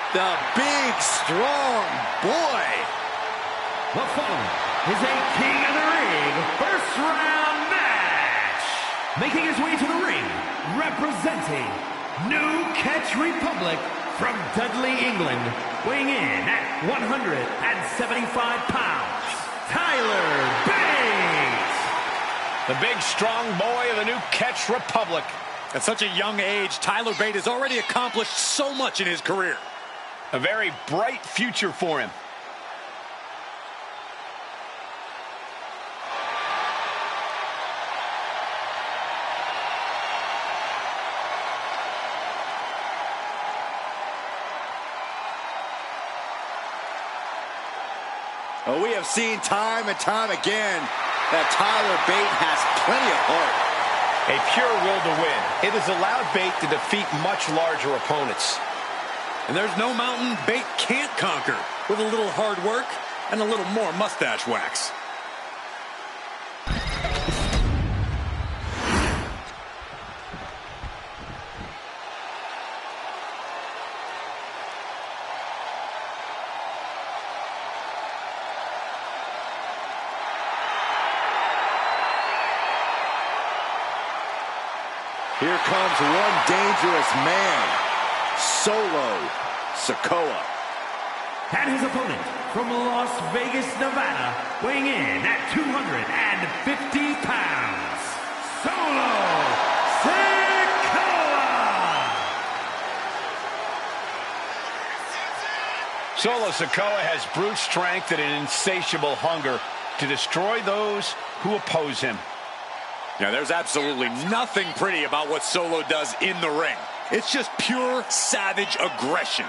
The big, strong boy. The following is a King of the Ring first round match. Making his way to the ring, representing New Catch Republic from Dudley, England, weighing in at 175 pounds, Tyler Bate. The big, strong boy of the New Catch Republic. At such a young age, Tyler Bate has already accomplished so much in his career. A very bright future for him. Well, we have seen time and time again that Tyler Bate has plenty of heart. A pure will to win. It has allowed Bate to defeat much larger opponents. And there's no mountain Bate can't conquer with a little hard work and a little more mustache wax. Here comes one dangerous man, Solo Sikoa. And his opponent from Las Vegas, Nevada, weighing in at 250 pounds, Solo Sikoa. Solo Sikoa has brute strength and an insatiable hunger to destroy those who oppose him. Now, there's absolutely nothing pretty about what Solo does in the ring. It's just pure savage aggression.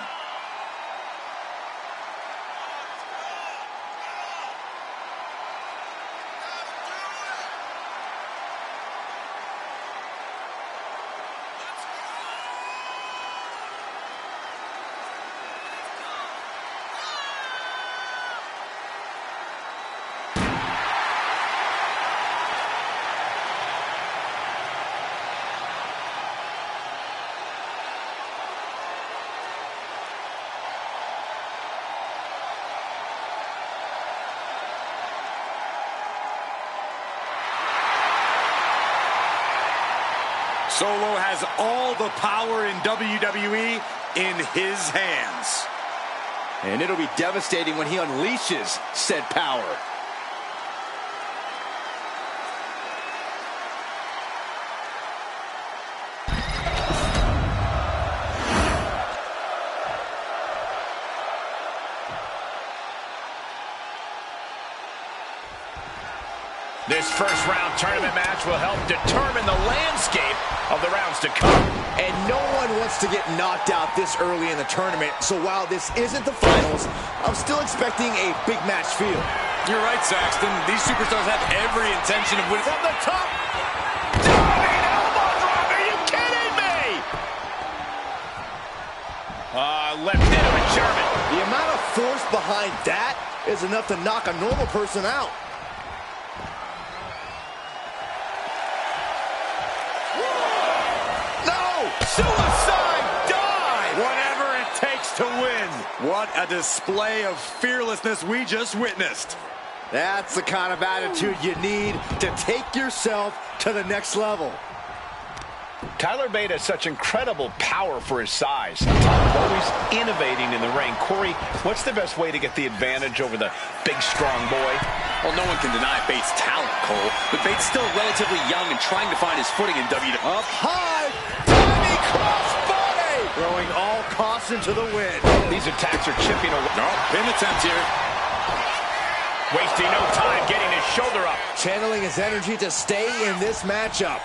Solo has all the power in WWE in his hands. And it'll be devastating when he unleashes said power. This first round tournament match will help determine the landscape of the rounds to come. And no one wants to get knocked out this early in the tournament, so while this isn't the finals, I'm still expecting a big match feel. You're right, Saxton. These superstars have every intention of winning. From the top! Diving elbow drop! Are you kidding me? Left into a German. The amount of force behind that is enough to knock a normal person out. Suicide dive! Whatever it takes to win. What a display of fearlessness we just witnessed. That's the kind of attitude you need to take yourself to the next level. Tyler Bate has such incredible power for his size. On top of always innovating in the ring. Corey, what's the best way to get the advantage over the big, strong boy? Well, no one can deny Bate's talent, Cole. But Bate's still relatively young and trying to find his footing in WWE. Up high! Crossbody! Throwing all caution to the wind. These attacks are chipping away. No, pin attempt here. Wasting no time getting his shoulder up. Channeling his energy to stay in this matchup.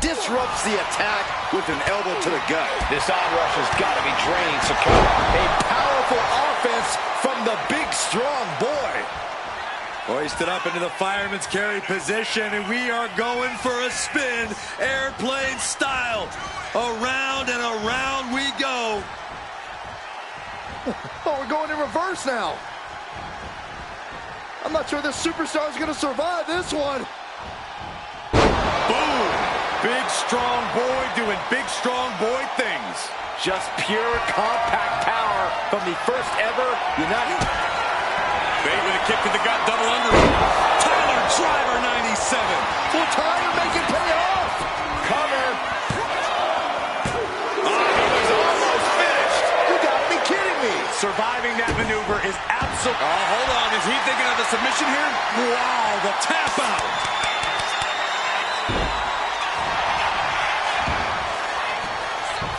Disrupts the attack with an elbow to the gut. This onrush has got to be drained, Sikoa. A powerful offense from the big, strong boy. Hoisted up into the fireman's carry position, and we are going for a spin, airplane style. Around and around we go. Oh, we're going in reverse now. I'm not sure this superstar is going to survive this one. Boom! big, strong boy doing big, strong boy things. Just pure compact power from the first ever United. Bate with a kick to the gut, double under. Tyler Driver 97. Will Tyler make it pay off? Cover. Oh, he was almost finished. You got me kidding me. Surviving that maneuver is absolute. Oh, hold on. Is he thinking of the submission here? Wow, the tap out.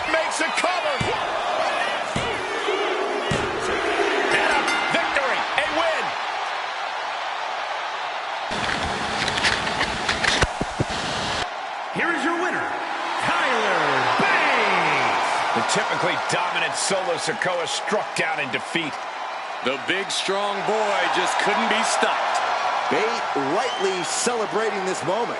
Makes a cover. And a victory, a win. Here is your winner, Tyler Bate. The typically dominant Solo Sikoa struck down in defeat. The big, strong boy just couldn't be stopped. Bate rightly celebrating this moment.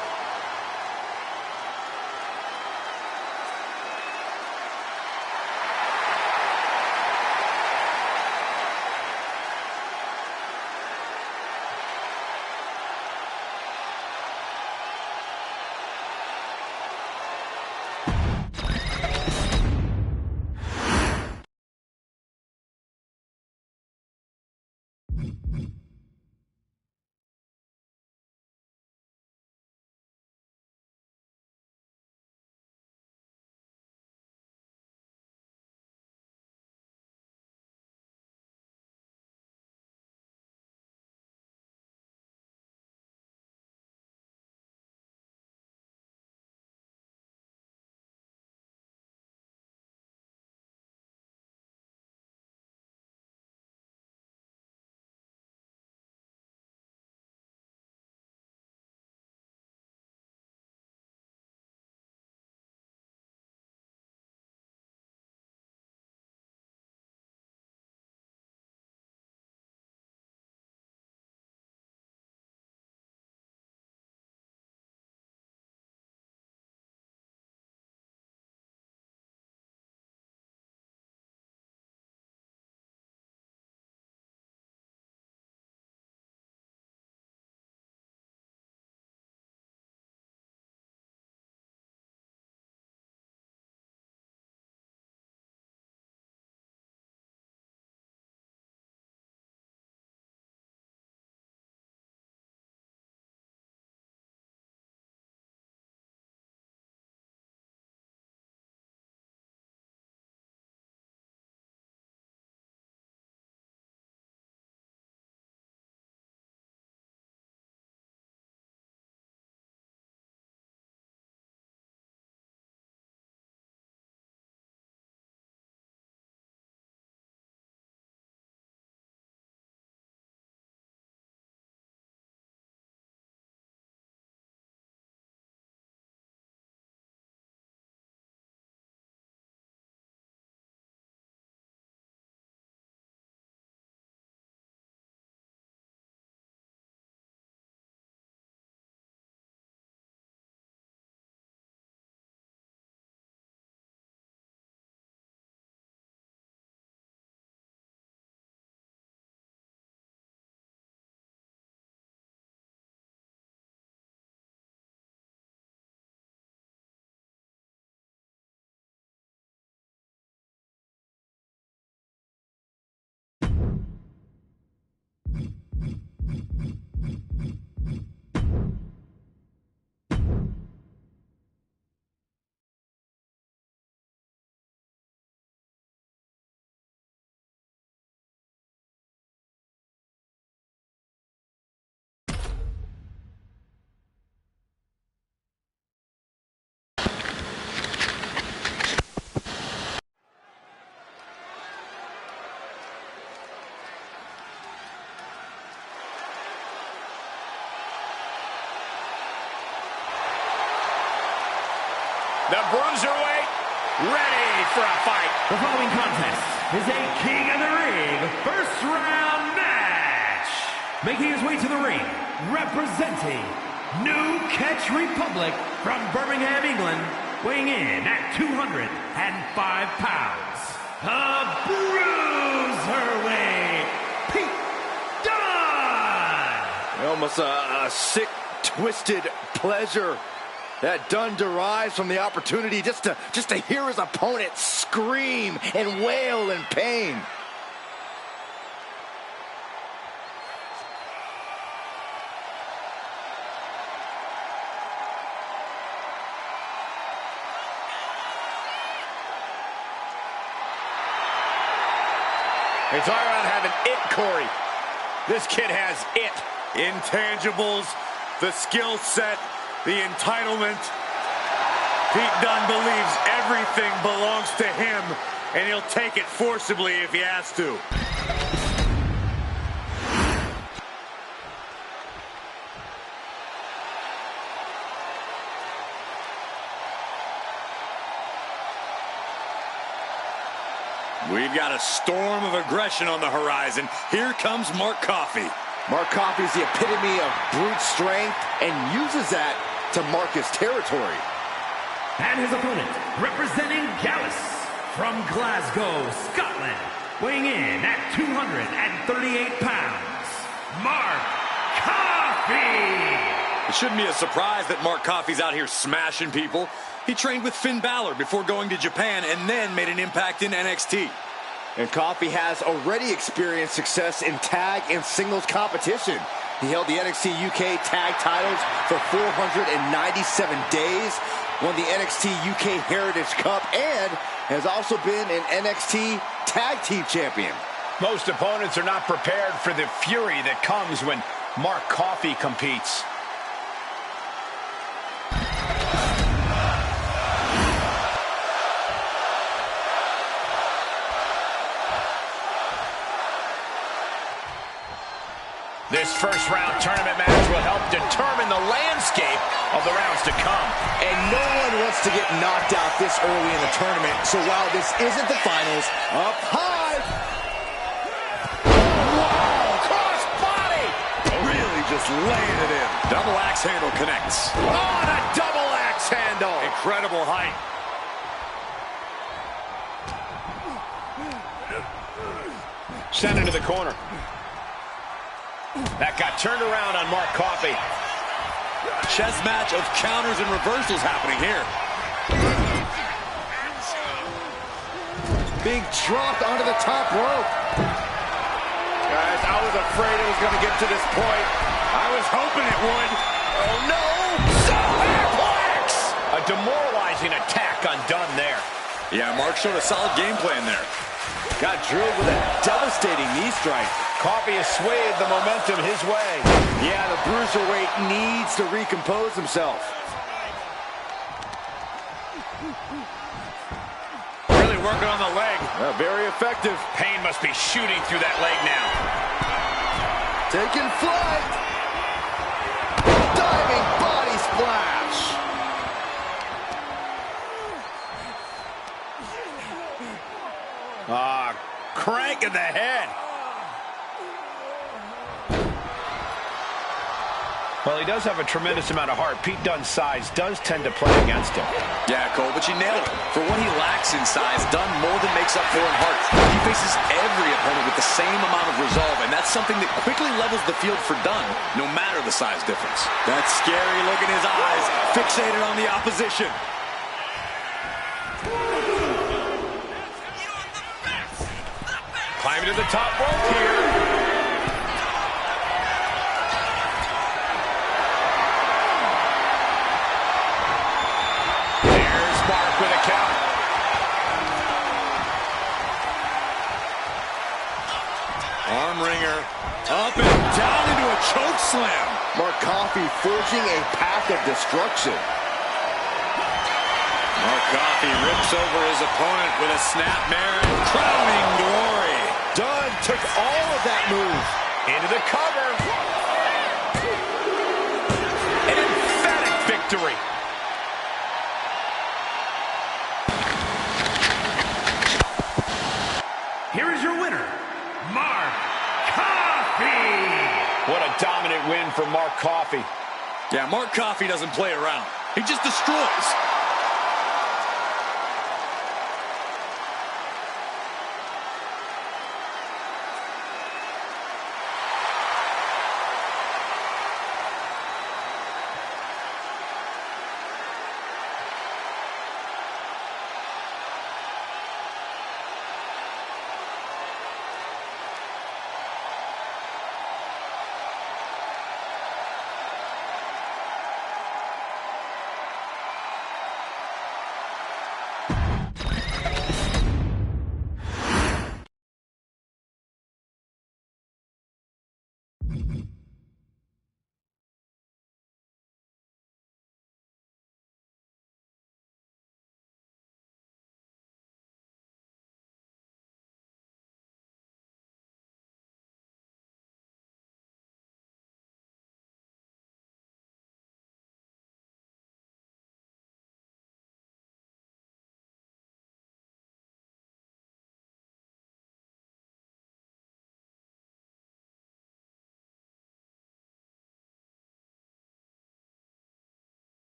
The Bruiserweight, ready for a fight. The following contest is a King of the Ring first round match. Making his way to the ring, representing New Catch Republic from Birmingham, England, weighing in at 205 pounds, the Bruiserweight, Pete Dunne. Almost a sick, twisted pleasure That Dunn derives from the opportunity just to hear his opponent scream and wail in pain. They talk about having it, Corey. This kid has it. Intangibles, the skill set, the entitlement. Pete Dunne believes everything belongs to him, and he'll take it forcibly if he has to. We've got a storm of aggression on the horizon. Here comes Mark Coffey. Mark Coffey is the epitome of brute strength and uses that to mark his territory. And his opponent, representing Gallus from Glasgow, Scotland, weighing in at 238 pounds, Mark Coffey! It shouldn't be a surprise that Mark Coffey's out here smashing people. He trained with Finn Balor before going to Japan and then made an impact in NXT. And Coffey has already experienced success in tag and singles competition. He held the NXT UK tag titles for 497 days, won the NXT UK Heritage Cup, and has also been an NXT Tag Team Champion. Most opponents are not prepared for the fury that comes when Mark Coffey competes. This first-round tournament match will help determine the landscape of the rounds to come. And no one wants to get knocked out this early in the tournament, so while this isn't the finals, up high. Wow, cross body. Really just laying it in. Double axe handle connects. On a double axe handle. Incredible height. Sent into the corner. That got turned around on Mark Coffey. Chess match of counters and reversals happening here. Being dropped onto the top rope. Guys, I was afraid it was going to get to this point. I was hoping it would. Oh, no. Superplex! A demoralizing attack on Dunn there. Yeah, Mark showed a solid game plan there. Got drilled with a devastating knee strike. Coffey has swayed the momentum his way. Yeah, the bruiserweight needs to recompose himself. Really working on the leg. Very effective. Pain must be shooting through that leg now. Taking flight. Diving body splash. Crank in the head. Well, he does have a tremendous amount of heart. Pete Dunne's size does tend to play against him. Yeah, Cole, but you nailed it. For what he lacks in size, Dunne more than makes up for in heart. He faces every opponent with the same amount of resolve, and that's something that quickly levels the field for Dunne, no matter the size difference. That scary look in his eyes, fixated on the opposition. Climbing to the top rope here. There's Mark with a count. Arm wringer, up and down into a choke slam. Mark Coffey forging a path of destruction. Mark Coffey rips over his opponent with a snapmare and crowning glory. Dunne took all of that move. Into the cover. An emphatic victory. Here is your winner, Mark Coffey! What a dominant win for Mark Coffey. Yeah, Mark Coffey doesn't play around. He just destroys.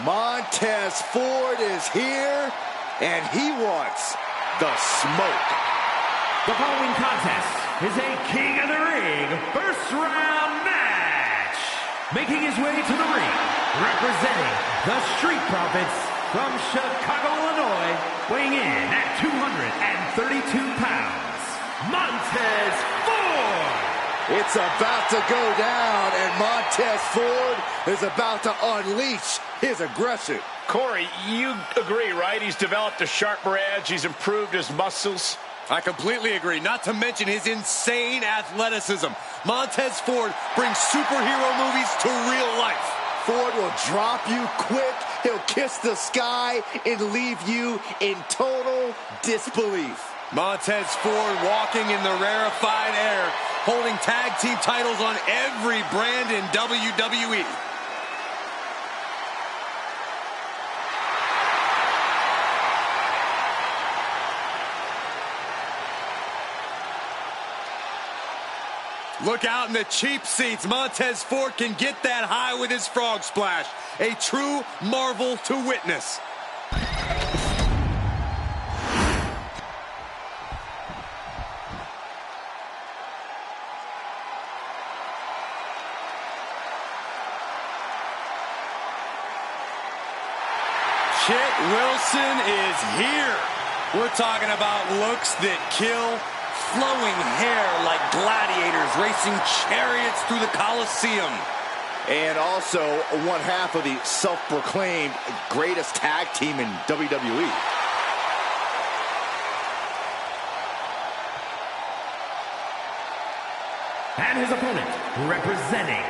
Montez Ford is here, and he wants the smoke. The following contest is a King of the Ring first round match. Making his way to the ring, representing the Street Profits from Chicago, Illinois, weighing in at 232 pounds, Montez Ford. It's about to go down, and Montez Ford is about to unleash his aggression. Corey, you agree, right? He's developed a sharper edge. He's improved his muscles. I completely agree, not to mention his insane athleticism. Montez Ford brings superhero movies to real life. Ford will drop you quick. He'll kiss the sky and leave you in total disbelief. Montez Ford walking in the rarefied air, holding tag team titles on every brand in WWE. Look out in the cheap seats. Montez Ford can get that high with his frog splash. A true marvel to witness. Kit Wilson is here. We're talking about looks that kill, flowing hair like gladiators racing chariots through the Coliseum. And also one half of the self-proclaimed greatest tag team in WWE. And his opponent, representing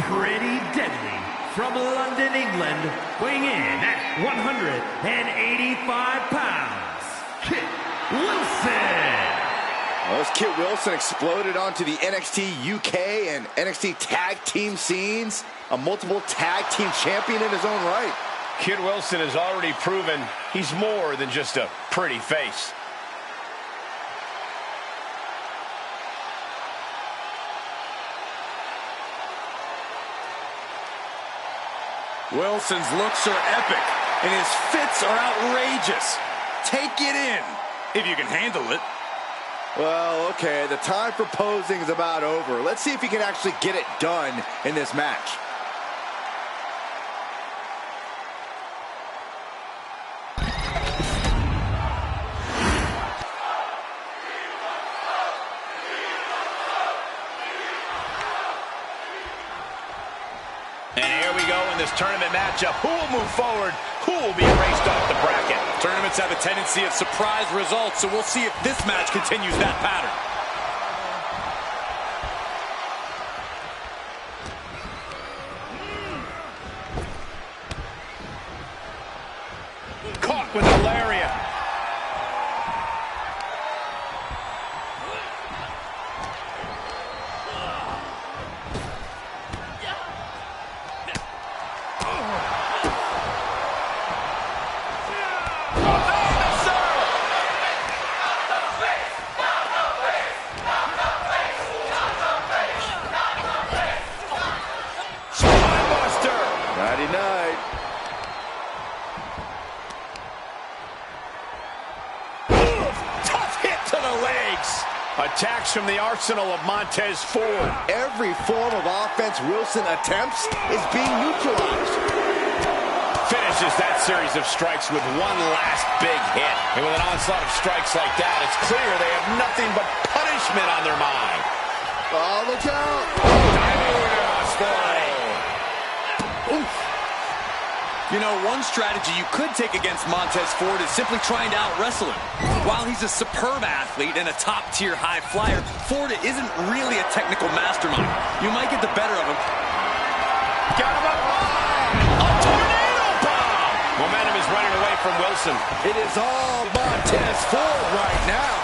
Pretty Deadly from London, England, weighing in at 185 pounds, Kit Wilson. Well, as Kit Wilson exploded onto the NXT UK and NXT tag team scenes, a multiple tag team champion in his own right. Kit Wilson has already proven he's more than just a pretty face. Wilson's looks are epic, and his fits are outrageous. Take it in, if you can handle it. Well, okay, the time for posing is about over. Let's see if he can actually get it done in this match. And here we go in this tournament matchup. Who will move forward? Who will be erased off the bracket? Tournaments have a tendency of surprise results, so we'll see if this match continues that pattern. Caught with a lariat. Attacks from the arsenal of Montez Ford. Every form of offense Wilson attempts is being neutralized. Finishes that series of strikes with one last big hit. And with an onslaught of strikes like that, it's clear they have nothing but punishment on their mind. Oh, look out! Oof. You know, one strategy you could take against Montez Ford is simply trying to out-wrestle him. While he's a superb athlete and a top-tier high flyer, Ford isn't really a technical mastermind. You might get the better of him. Got him up high! A tornado bomb! Momentum is running away from Wilson. It is all Montez Ford right now.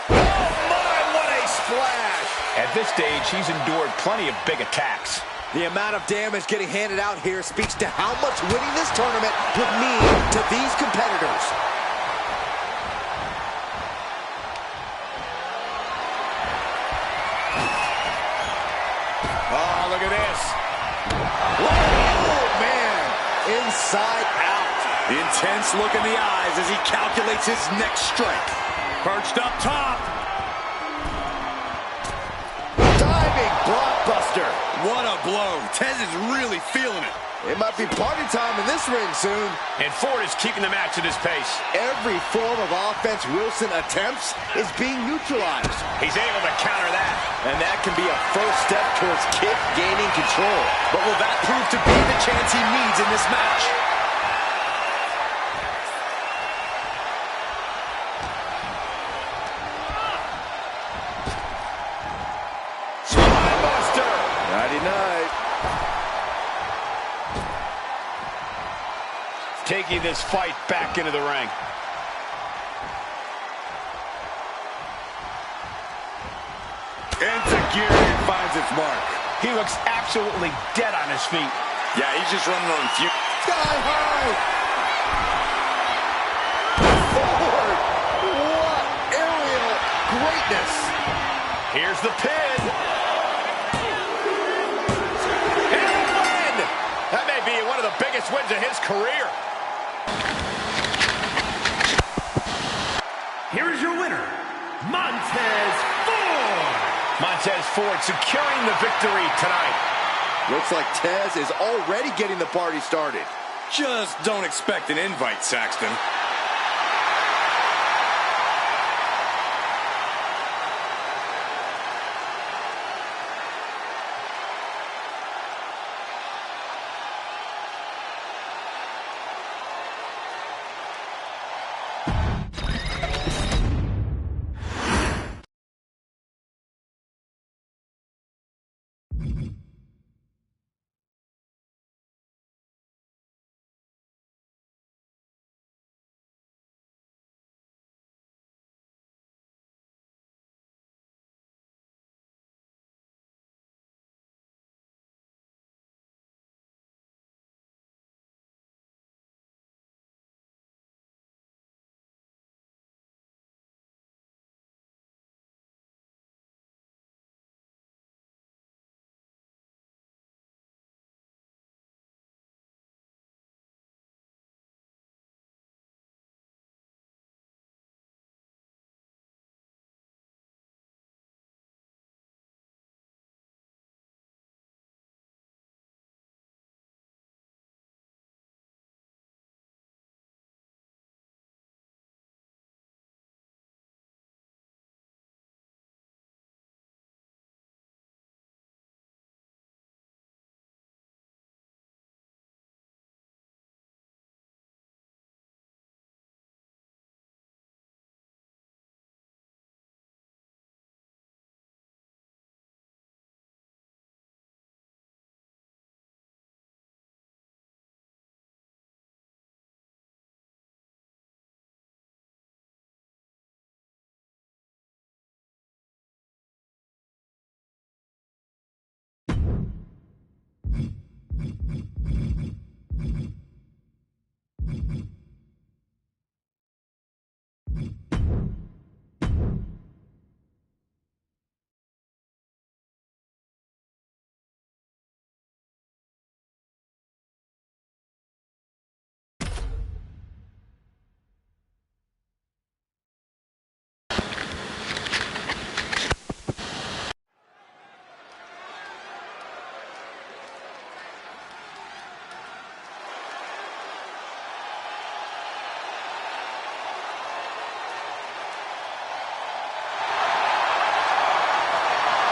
Oh my, what a splash! At this stage, he's endured plenty of big attacks. The amount of damage getting handed out here speaks to how much winning this tournament would mean to these competitors. Oh, look at this. inside out. The intense look in the eyes as he calculates his next strike. Perched up top. Diving blockbuster. What a blow. Tez is really feeling it. It might be party time in this ring soon. And Ford is keeping the match at his pace. Every form of offense Wilson attempts is being neutralized. He's able to counter that. And that can be a first step towards Kip gaining control. But will that prove to be the chance he needs in this match? Spinebuster. Nighty-night. Taking this fight back into the ring. Enzuigiri finds its mark. He looks absolutely dead on his feet. Yeah, he's just running on fumes. Sky high. Forward. What aerial greatness. Here's the pin. And a win. That may be one of the biggest wins of his career. Here is your winner, Montez Ford. Montez Ford securing the victory tonight. Looks like Tez is already getting the party started. Just don't expect an invite, Saxton.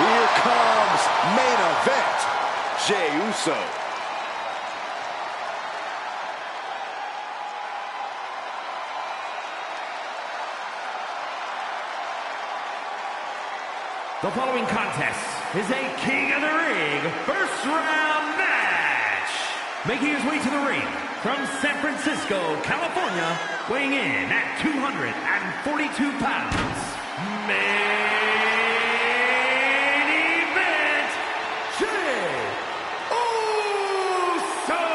Here comes main event, Jey Uso. The following contest is a King of the Ring first round match. Making his way to the ring from San Francisco, California, weighing in at 242 pounds. Main event, Jey Uso.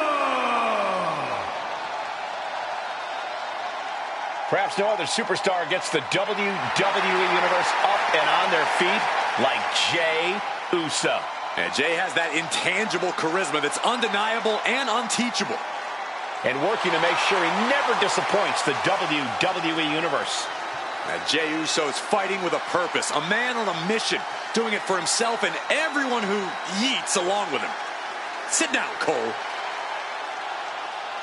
Perhaps no other superstar gets the WWE Universe up and on their feet like Jey Uso. And Jey has that intangible charisma that's undeniable and unteachable. and working to make sure he never disappoints the WWE Universe. Jey Uso is fighting with a purpose, a man on a mission, doing it for himself and everyone who yeets along with him. Sit down, Cole.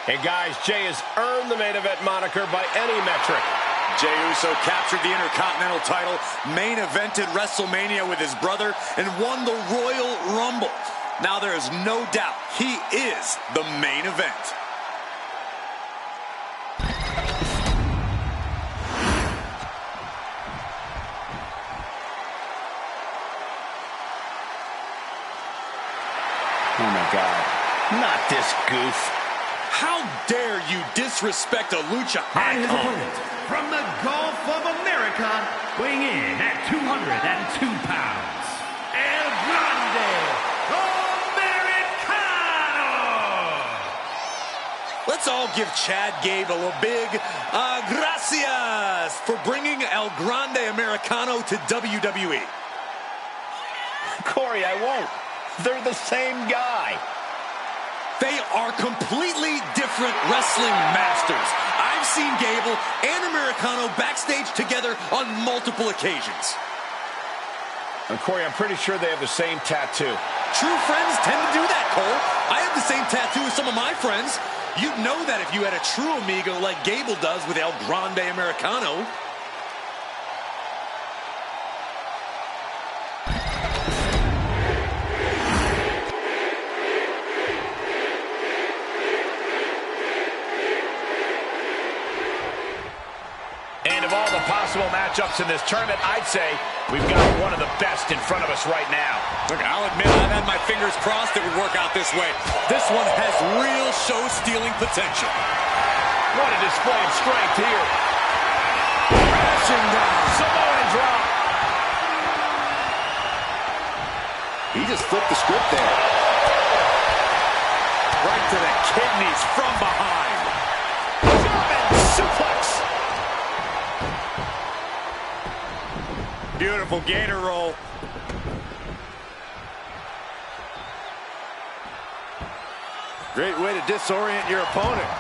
Hey guys, Jey has earned the main event moniker by any metric. Jey Uso captured the Intercontinental title, main evented WrestleMania with his brother, and won the Royal Rumble. Now there is no doubt he is the main event. Oh my God, not this goof. How dare you disrespect a lucha And his icon? opponent, from the Gulf of America, weighing in at 202 pounds, El Grande Americano! Let's all give Chad Gabe a little big gracias for bringing El Grande Americano to WWE. Corey, I won't. They're the same guy. They are completely different wrestling masters. I've seen Gable and Americano backstage together on multiple occasions. And Corey, I'm pretty sure they have the same tattoo. True friends tend to do that, Cole. I have the same tattoo as some of my friends. You'd know that if you had a true amigo like Gable does with El Grande Americano. And of all the possible matchups in this tournament, I'd say we've got one of the best in front of us right now. Look, I'll admit I've had my fingers crossed it would work out this way. This one has real show-stealing potential. What a display of strength here. Crashing down. Samoan drop. He just flipped the script there. Right to the kidneys from behind. German suplex. Beautiful gator roll. Great way to disorient your opponent.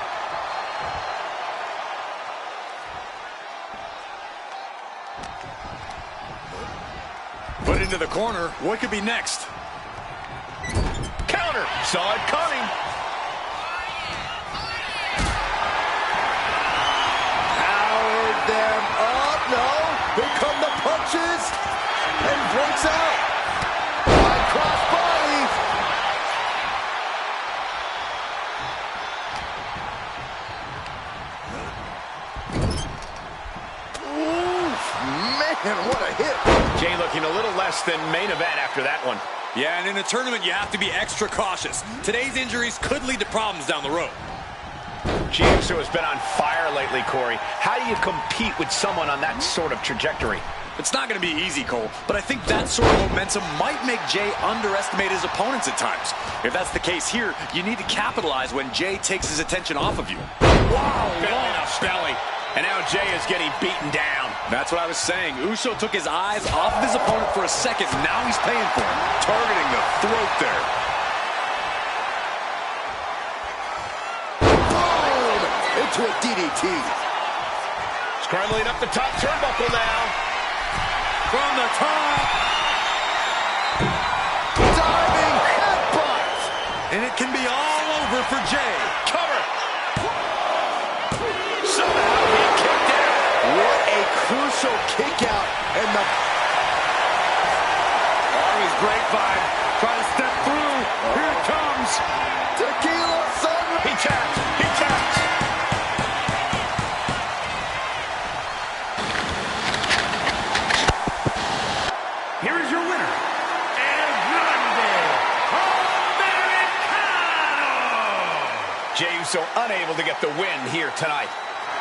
Put into the corner. What could be next? Counter. Saw it coming. Powered them up. No. Here come the punches. And breaks out. High cross body. Oof, man, what a hit. Jey looking a little less than main event after that one. Yeah, and in a tournament, you have to be extra cautious. Today's injuries could lead to problems down the road. Jey Uso has been on fire lately, Corey. How do you compete with someone on that sort of trajectory? It's not going to be easy, Cole, but I think that sort of momentum might make Jey underestimate his opponents at times. If that's the case here, you need to capitalize when Jey takes his attention off of you. Wow, belly to belly. And now Jey is getting beaten down. That's what I was saying. Uso took his eyes off of his opponent for a second. Now he's paying for it. Targeting the throat there. Boom! Into a DDT. Scrambling up the top turnbuckle now. From the top. Diving headbutt. And it can be all over for Jey. Cover. Somehow he kicked out. What a crucial kick out. And the Army's grapevine. Trying to step through. Here it comes. tequila sunrise. He tapped. He tapped. Here is your winner, El Grande Americano! Jey Uso unable to get the win here tonight.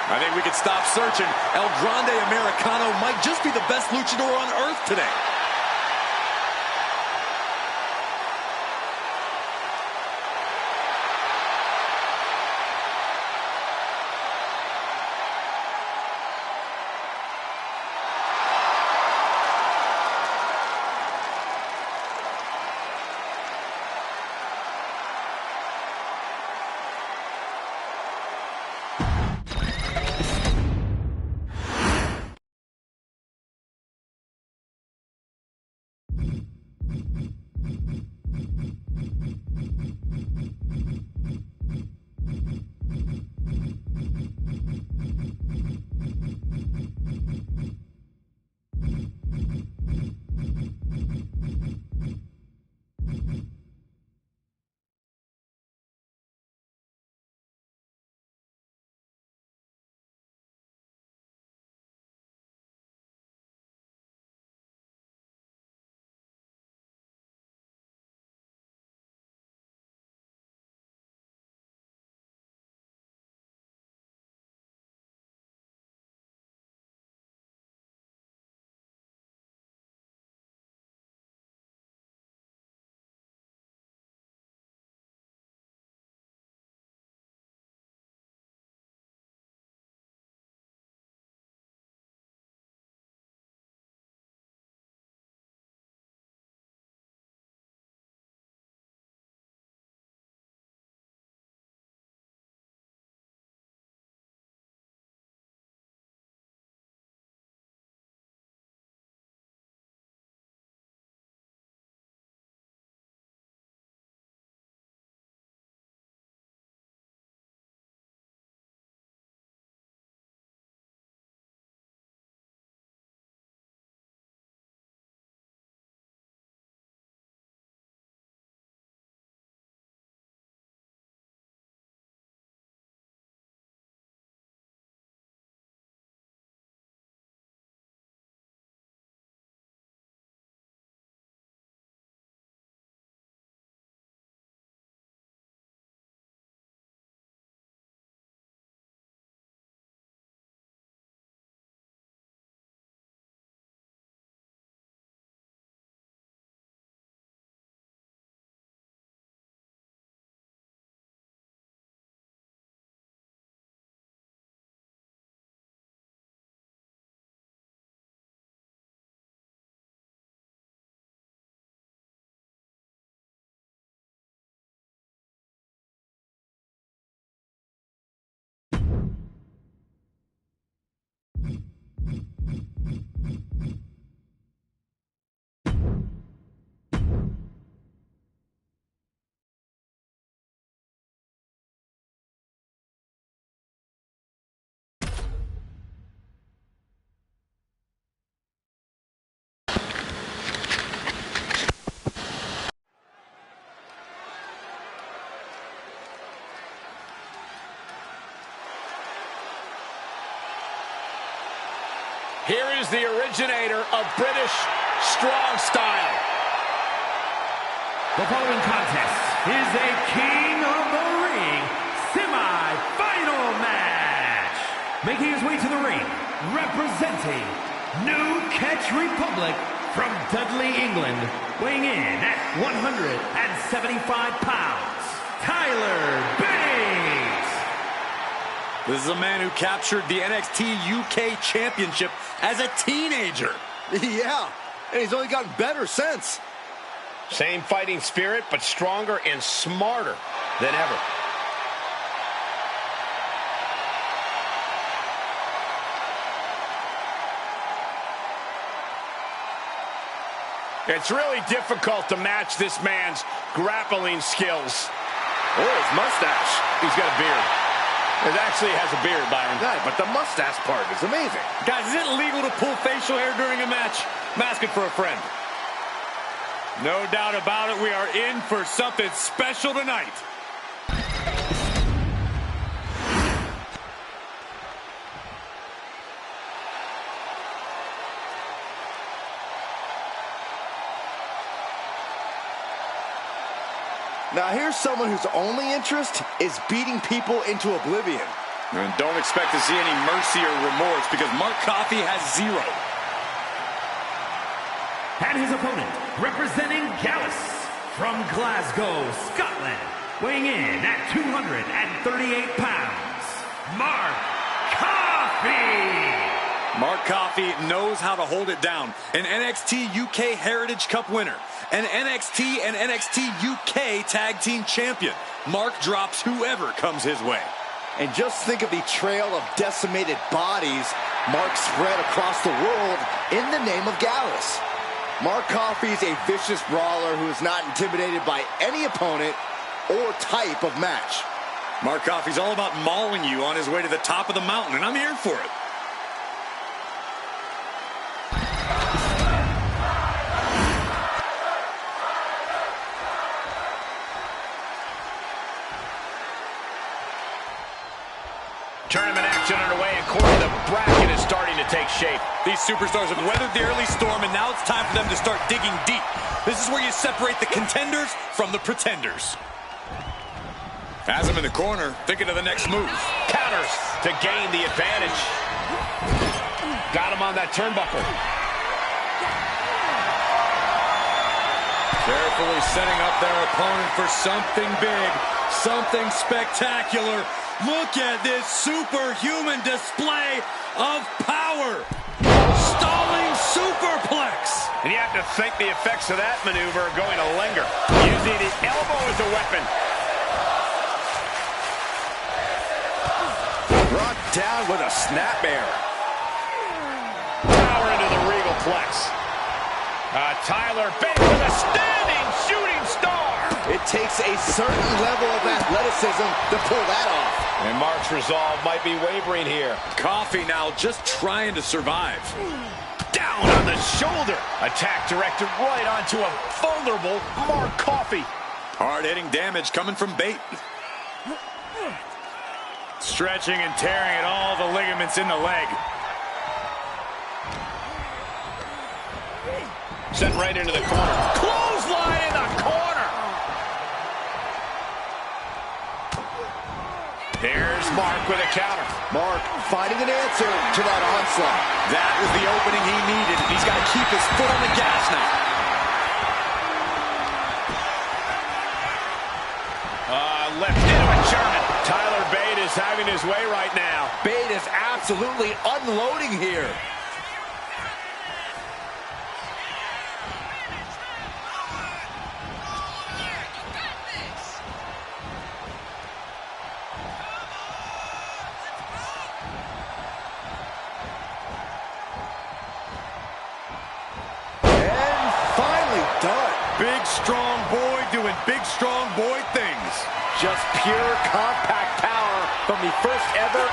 I think we could stop searching. El Grande Americano might just be the best luchador on earth today. Here is the originator of British strong style. The following contest is a King of the Ring semi-final match. Making his way to the ring, representing New Catch Republic from Dudley, England, weighing in at 175 pounds, Tyler Bates. This is a man who captured the NXT UK Championship as a teenager. Yeah, and he's only gotten better since. Same fighting spirit, but stronger and smarter than ever. It's really difficult to match this man's grappling skills. Or his mustache. He's got a beard. It actually has a beard, Byron. Yeah, but the mustache part is amazing. Guys, is it legal to pull facial hair during a match? I'm asking for a friend. No doubt about it, we are in for something special tonight. Now here's someone whose only interest is beating people into oblivion. And don't expect to see any mercy or remorse because Mark Coffey has zero. And his opponent, representing Gallus from Glasgow, Scotland, weighing in at 238 pounds, Mark Coffey. Mark Coffey knows how to hold it down. An NXT UK Heritage Cup winner. An NXT and NXT UK Tag Team Champion. Mark drops whoever comes his way. And just think of the trail of decimated bodies Mark spread across the world in the name of Gallus. Mark Coffey is a vicious brawler who is not intimidated by any opponent or type of match. Mark Coffey's all about mauling you on his way to the top of the mountain, and I'm here for it. Tournament action underway, and Corey, the bracket is starting to take shape. These superstars have weathered the early storm, and now it's time for them to start digging deep. This is where you separate the contenders from the pretenders. Has him in the corner, thinking of the next move. Counters to gain the advantage. Got him on that turnbuckle. Carefully setting up their opponent for something big, something spectacular. Look at this superhuman display of power. Stalling superplex. And you have to think the effects of that maneuver are going to linger. Using the elbow as a weapon. Brought down with a snapmare. Power into the regal plex. Tyler Bates with a standing shooting star. It takes a certain level of athleticism to pull that off. And Mark's resolve might be wavering here. Coffey now just trying to survive. Down on the shoulder. Attack directed right onto a vulnerable Mark Coffey. Hard-hitting damage coming from Bate. Stretching and tearing at all the ligaments in the leg. Sent right into the corner. Clothesline in the corner. Here's Mark with a counter. Mark finding an answer to that onslaught. That was the opening he needed. He's got to keep his foot on the gas now. Left into a German. Tyler Bate is having his way right now. Bate is absolutely unloading here. done? Big, strong boy doing big, strong boy things. Just pure compact power from the first ever.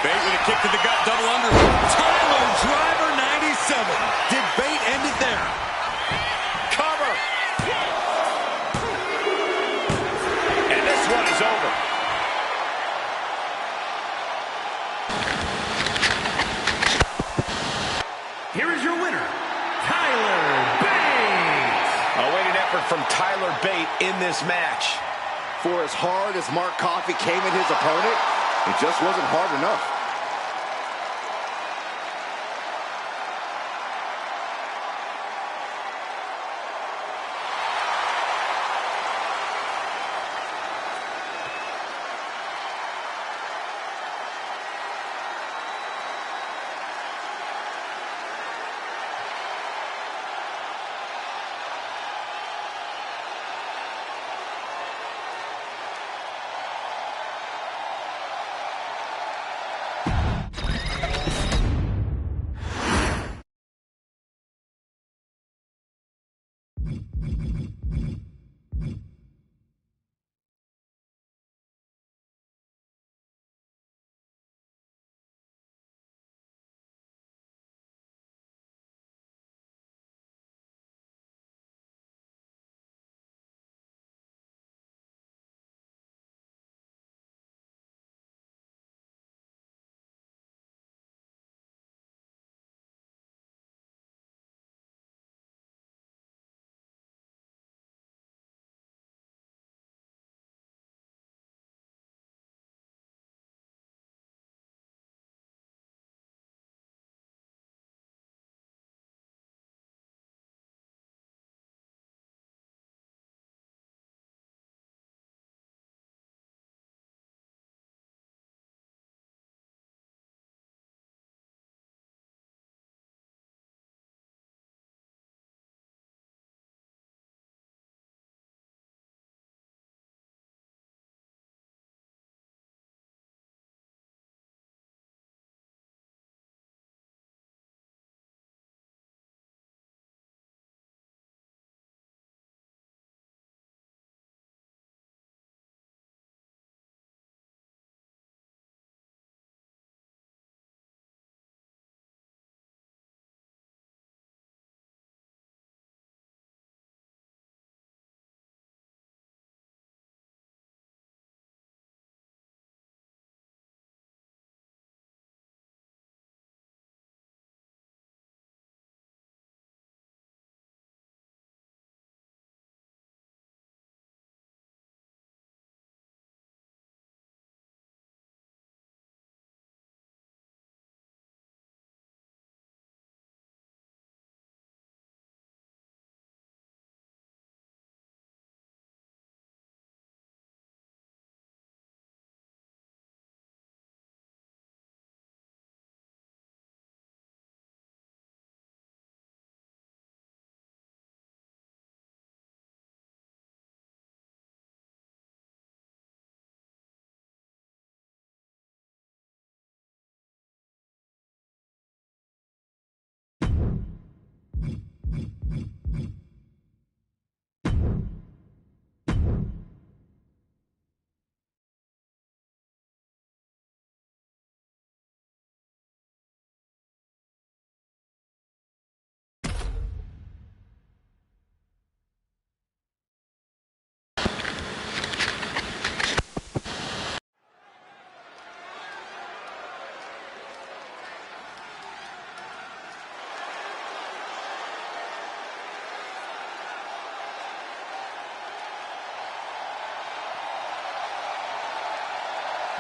Bate with a kick to the gut, double under. Tyler Driver 97. Did Bate end it there? Cover. And this one is over. Here is your winner, Tyler Bate. Awaiting effort from Tyler Bate in this match. For as hard as Mark Coffey came at his opponent, it just wasn't hard enough.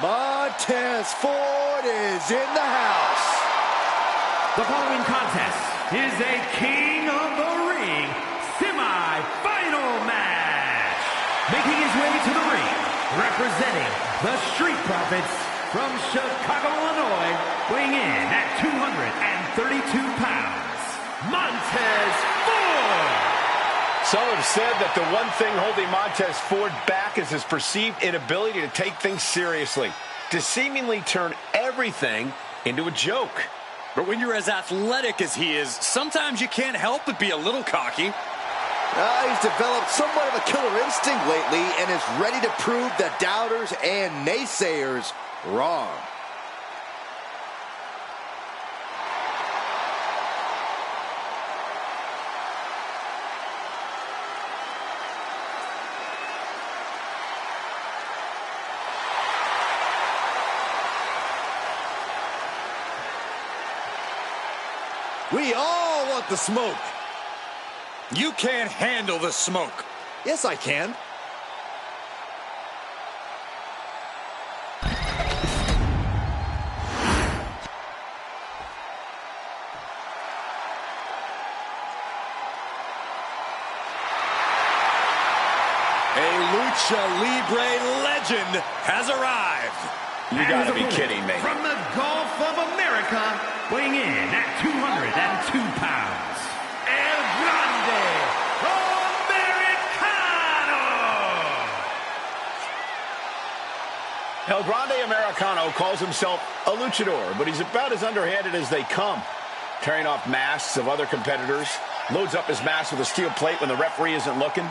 Montez Ford is in the house. The following contest is a King of the Ring semi-final match. Making his way to the ring, representing the Street Profits from Chicago, Illinois, weighing in at 232 pounds, Montez Ford. Some have said that the one thing holding Montez Ford back is his perceived inability to take things seriously, to seemingly turn everything into a joke. But when you're as athletic as he is, sometimes you can't help but be a little cocky. He's developed somewhat of a killer instinct lately and is ready to prove the doubters and naysayers wrong. We all want the smoke. You can't handle the smoke. Yes, I can. A Lucha Libre legend has arrived. You gotta be kidding me. From the Gulf of America, weighing in at 202 pounds, El Grande Americano! El Grande Americano calls himself a luchador, but he's about as underhanded as they come. Tearing off masks of other competitors, loads up his mask with a steel plate when the referee isn't looking.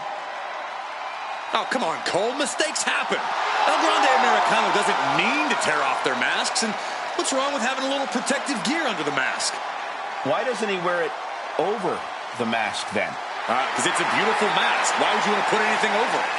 Oh, come on, Cole. Mistakes happen. El Grande Americano doesn't mean to tear off their masks, and what's wrong with having a little protective gear under the mask? Why doesn't he wear it over the mask then? Because it's a beautiful mask. Why would you want to put anything over it?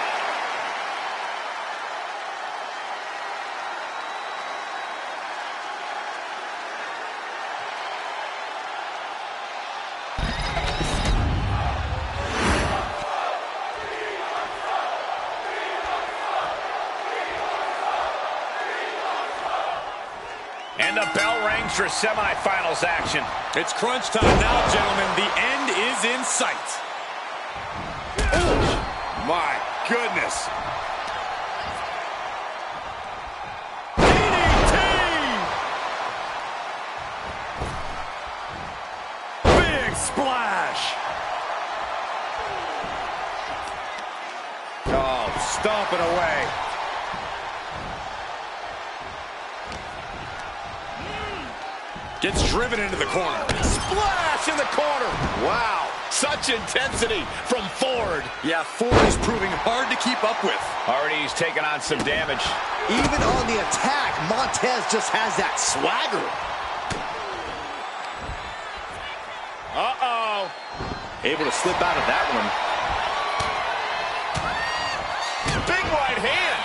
And the bell rings for semifinals action. It's crunch time now, gentlemen. The end is in sight. Oh, my goodness. DDT! Big splash. Oh, stomping away. Gets driven into the corner. Splash in the corner. Wow, such intensity from Ford. Yeah, Ford is proving hard to keep up with. Already he's taken on some damage. Even on the attack, Montez just has that swagger. Uh-oh. Able to slip out of that one. Big right hand.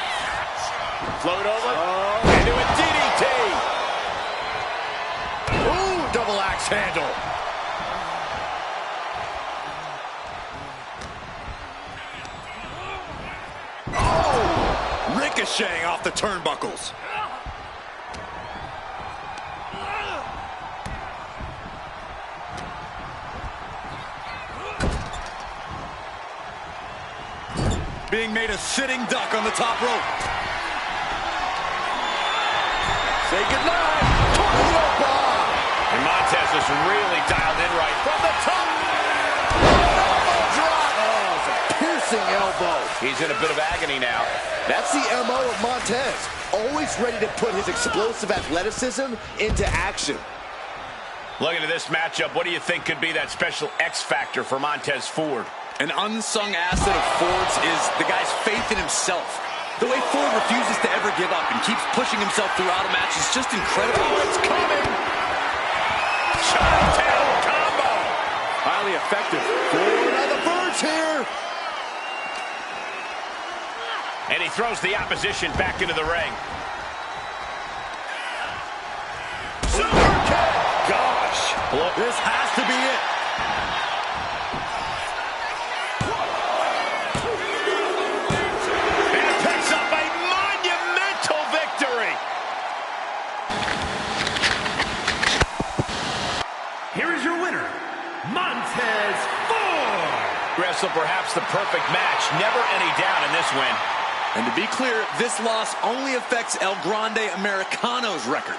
Float over. Into a DDT. Ooh, double axe handle. Oh, ricocheting off the turnbuckles. Being made a sitting duck on the top rope. Say goodnight. And Montez is really dialed in right from the top. Elbow drop. Oh, it's a piercing elbow. He's in a bit of agony now. That's the MO of Montez. Always ready to put his explosive athleticism into action. Looking at this matchup, what do you think could be that special X factor for Montez Ford? An unsung asset of Ford's is the guy's faith in himself. The way Ford refuses to ever give up and keeps pushing himself throughout a match is just incredible. Oh, it's coming! Shot-tail combo! Highly effective. Ford on the verge here. And he throws the opposition back into the ring. Super kick! Gosh! Look, this has to be it. And picks up a monumental victory! Here is your winner, Montez Ford! Wrestle perhaps the perfect match. Never any doubt in this win. And to be clear, this loss only affects El Grande Americano's record.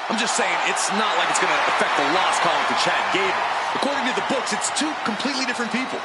I'm just saying, it's not like it's going to affect the loss column for Chad Gable. According to the books, it's two completely different people.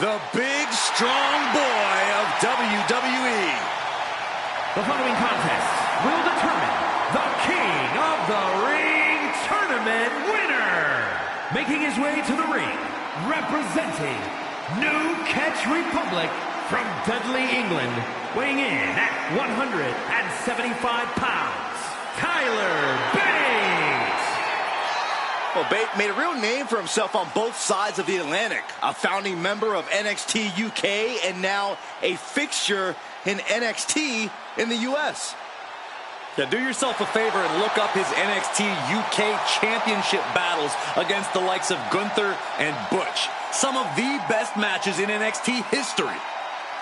The big, strong boy of WWE. The following contest will determine the King of the Ring tournament winner. Making his way to the ring, representing New Catch Republic from Dudley, England, weighing in at 175 pounds, Tyler Bate. Well, Bate made a real name for himself on both sides of the Atlantic. A founding member of NXT UK and now a fixture in NXT in the US. Yeah, do yourself a favor and look up his NXT UK championship battles against the likes of Gunther and Butch. Some of the best matches in NXT history.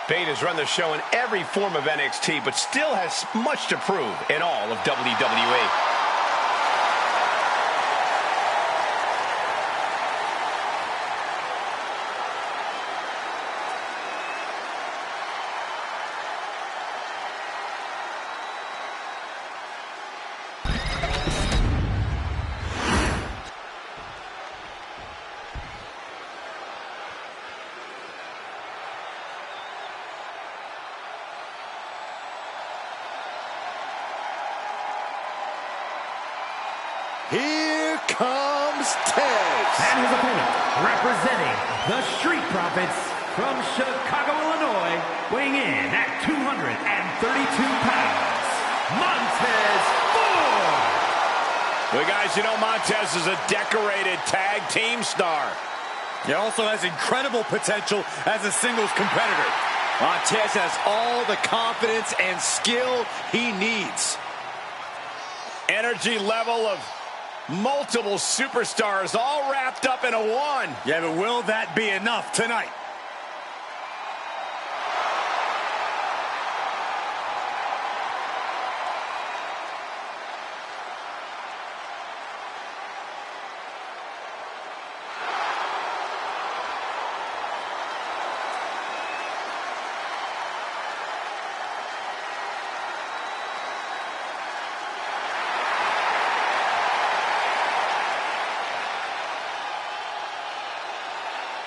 Bate has run the show in every form of NXT, but still has much to prove in all of WWE. Here comes Tez. And his opponent, representing the Street Profits from Chicago, Illinois, weighing in at 232 pounds, Montez Ford. Well, guys, you know Montez is a decorated tag team star. He also has incredible potential as a singles competitor. Montez has all the confidence and skill he needs. Energy level of multiple superstars all wrapped up in a one. Yeah, but will that be enough tonight?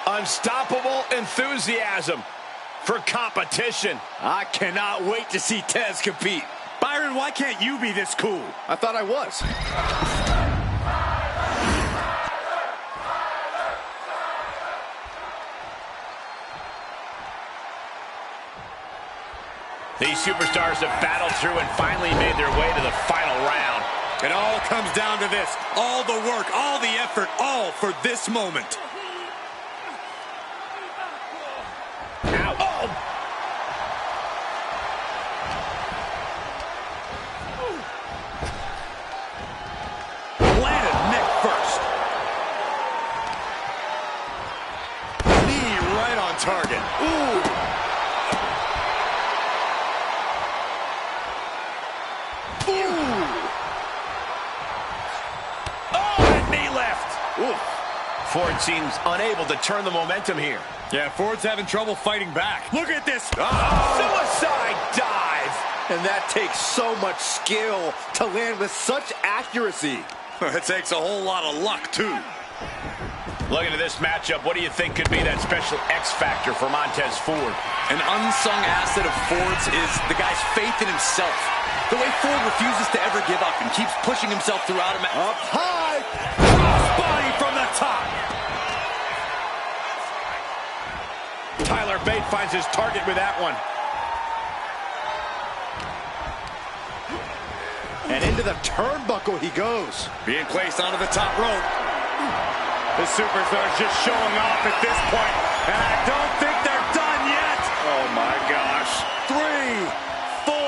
Unstoppable enthusiasm for competition. I cannot wait to see Tez compete. Byron, why can't you be this cool? I thought I was. These superstars have battled through and finally made their way to the final round. It all comes down to this. All the work, all the effort, all for this moment. Ow. Oh. Planted neck first. Knee right on target. Ooh. Ford seems unable to turn the momentum here. Yeah, Ford's having trouble fighting back. Look at this. Suicide dive. And that takes so much skill to land with such accuracy. It takes a whole lot of luck, too. Looking at this matchup, what do you think could be that special X factor for Montez Ford? An unsung asset of Ford's is the guy's faith in himself. The way Ford refuses to ever give up and keeps pushing himself throughout a match. Up high. Body from the top. Tyler Bate finds his target with that one. And into the turnbuckle he goes. Being placed onto the top rope. The superstar's just showing off at this point, and I don't think they're done yet. Oh my gosh. 3, 4,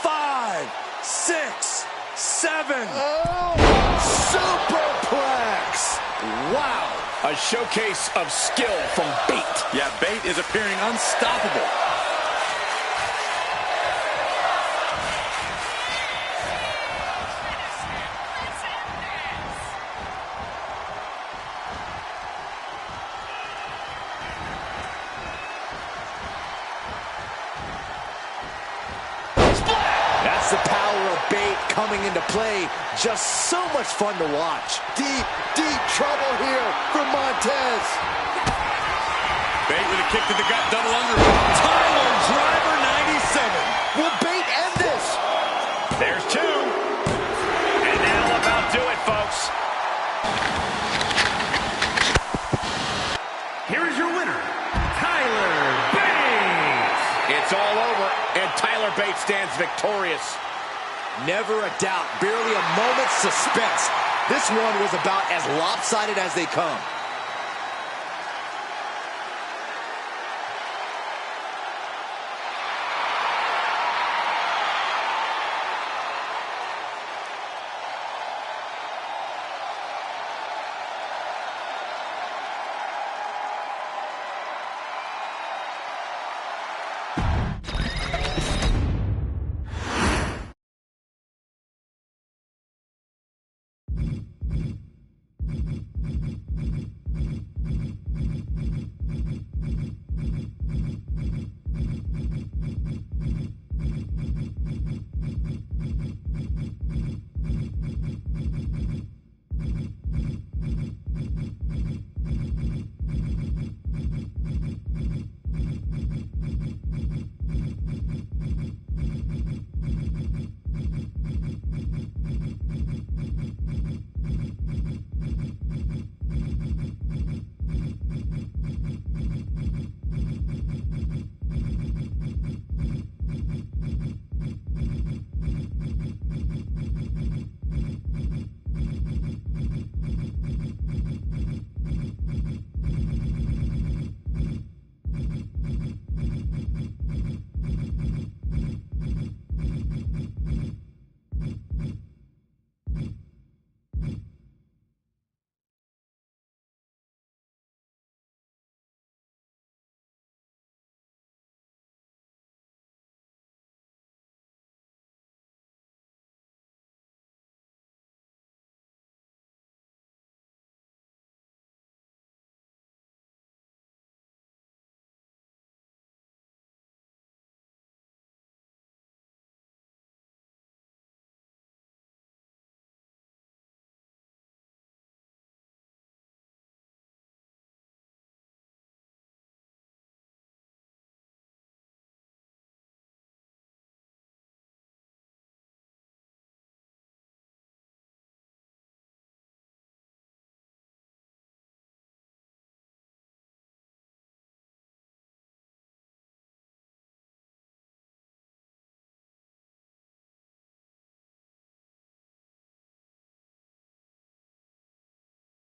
5, 6, 7. Oh, superplex. Wow. A showcase of skill from Bate. Yeah, Bate is appearing unstoppable. That's the power of Bate coming into play. Just so much fun to watch. Deep, deep trouble here for Montez. Bate with a kick to the gut, double underhook. Tyler Driver 97. Will Bate end this? There's two. And that'll about do it, folks. Here is your winner, Tyler Bate. It's all over, and Tyler Bate stands victorious. Never a doubt, barely a moment's suspense. This one was about as lopsided as they come.